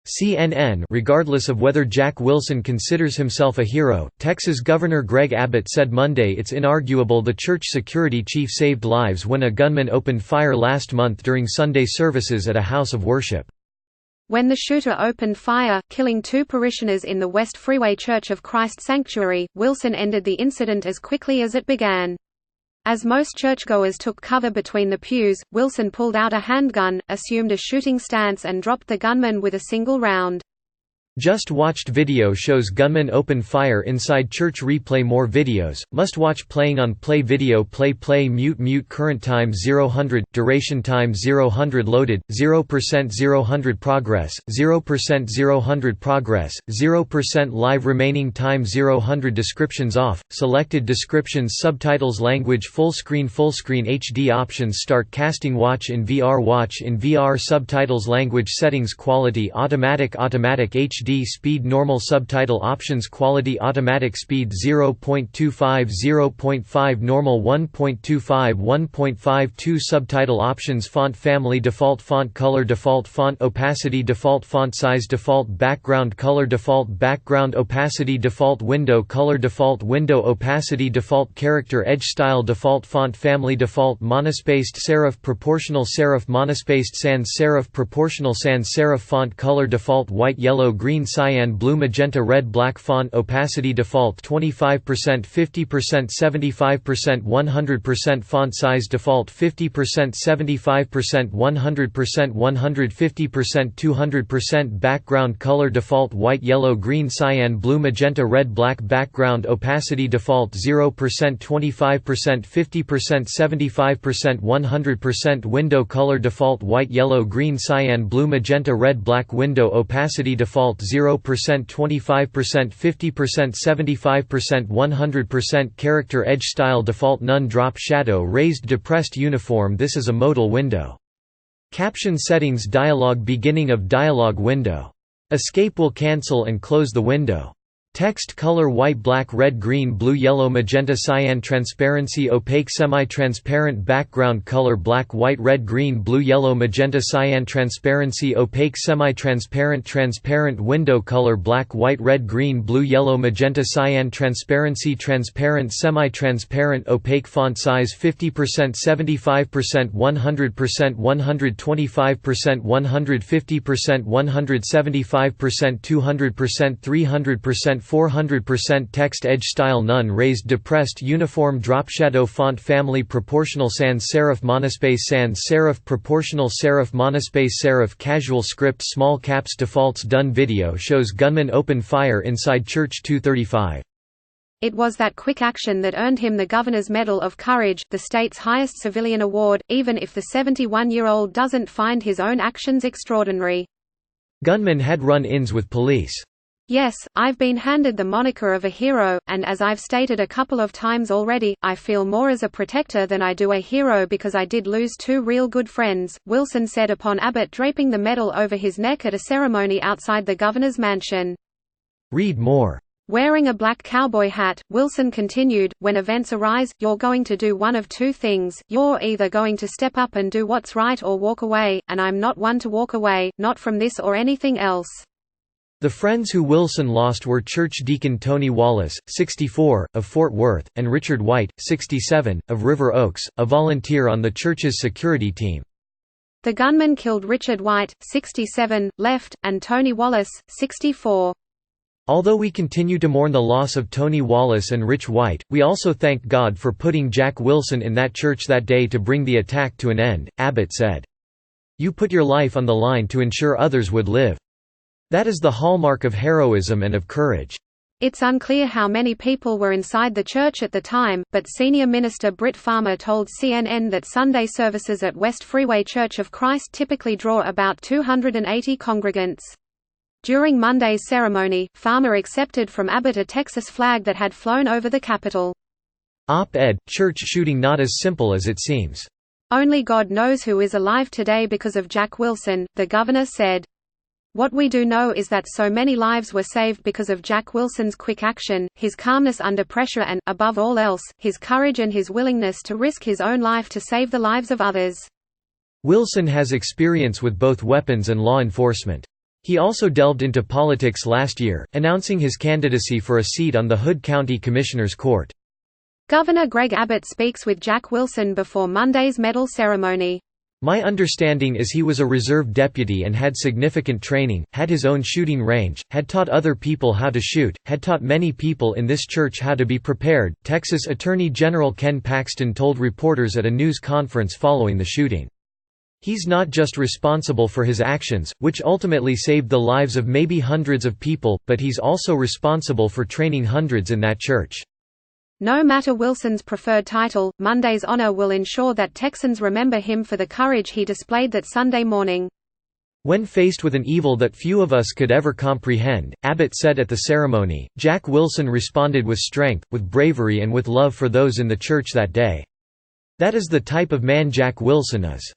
CNN. Regardless of whether Jack Wilson considers himself a hero, Texas Governor Greg Abbott said Monday it's inarguable the church security chief saved lives when a gunman opened fire last month during Sunday services at a house of worship. When the shooter opened fire, killing 2 parishioners in the West Freeway Church of Christ Sanctuary, Wilson ended the incident as quickly as it began. As most churchgoers took cover between the pews, Wilson pulled out a handgun, assumed a shooting stance and dropped the gunman with a single round. Just watched video shows gunman open fire inside church. Replay more videos, must watch playing on play video play mute current time 0-100, duration time 0-100 loaded, 0% 0-100 progress, 0% 0-100 progress, 0% live remaining time 0-100 descriptions off, selected descriptions subtitles language full screen HD options start casting watch in VR subtitles language settings quality automatic HD speed normal subtitle options quality automatic speed 0.25 0.5 normal 1.25 1.52 subtitle options font family default font color default font opacity default font size default background color default background opacity default window color default window opacity default character edge style default font family default monospaced serif proportional serif monospaced sans serif proportional sans serif font color default white yellow green cyan blue magenta red black font opacity default 25% 50% 75% 100% font size default 50% 75% 100% 150% 200% background color default white yellow green cyan blue magenta red black background opacity default 0% 25% 50% 75% 100% window color default white yellow green cyan blue magenta red black window opacity default 0% 25% 50% 75% 100% character edge style default none drop shadow raised depressed uniform. This is a modal window. Caption settings dialog beginning of dialog window. Escape will cancel and close the window. Text color white black red green blue yellow magenta cyan transparency opaque semi-transparent background color black white red green blue yellow magenta cyan transparency opaque semi-transparent transparent window color black white red green blue yellow magenta cyan transparency transparent semi-transparent opaque font size 50% 75% 100% 125% 150% 175% 200% 300% 400% text edge style none raised depressed uniform drop shadow font family proportional sans serif proportional serif monospace serif casual script small caps defaults done video shows gunman open fire inside church 235. It was that quick action that earned him the Governor's Medal of Courage, the state's highest civilian award, even if the 71-year-old doesn't find his own actions extraordinary. Gunman had run-ins with police. Yes, I've been handed the moniker of a hero, and as I've stated a couple of times already, I feel more as a protector than I do a hero because I did lose 2 real good friends, Wilson said upon Abbott draping the medal over his neck at a ceremony outside the governor's mansion. Read more. Wearing a black cowboy hat, Wilson continued, when events arise, you're going to do one of 2 things, you're either going to step up and do what's right or walk away, and I'm not one to walk away, not from this or anything else. The friends who Wilson lost were Church Deacon Tony Wallace, 64, of Fort Worth, and Richard White, 67, of River Oaks, a volunteer on the church's security team. The gunman killed Richard White, 67, left, and Tony Wallace, 64. Although we continue to mourn the loss of Tony Wallace and Rich White, we also thank God for putting Jack Wilson in that church that day to bring the attack to an end, Abbott said. You put your life on the line to ensure others would live. That is the hallmark of heroism and of courage. It's unclear how many people were inside the church at the time, but Senior Minister Britt Farmer told CNN that Sunday services at West Freeway Church of Christ typically draw about 280 congregants. During Monday's ceremony, Farmer accepted from Abbott a Texas flag that had flown over the Capitol. Op-ed, church shooting not as simple as it seems. Only God knows who is alive today because of Jack Wilson, the governor said. What we do know is that so many lives were saved because of Jack Wilson's quick action, his calmness under pressure and, above all else, his courage and his willingness to risk his own life to save the lives of others. Wilson has experience with both weapons and law enforcement. He also delved into politics last year, announcing his candidacy for a seat on the Hood County Commissioner's Court. Governor Greg Abbott speaks with Jack Wilson before Monday's medal ceremony. My understanding is he was a reserve deputy and had significant training, had his own shooting range, had taught other people how to shoot, had taught many people in this church how to be prepared, Texas Attorney General Ken Paxton told reporters at a news conference following the shooting. He's not just responsible for his actions, which ultimately saved the lives of maybe hundreds of people, but he's also responsible for training hundreds in that church. No matter Wilson's preferred title, Monday's honor will ensure that Texans remember him for the courage he displayed that Sunday morning. When faced with an evil that few of us could ever comprehend, Abbott said at the ceremony, Jack Wilson responded with strength, with bravery and with love for those in the church that day. That is the type of man Jack Wilson is.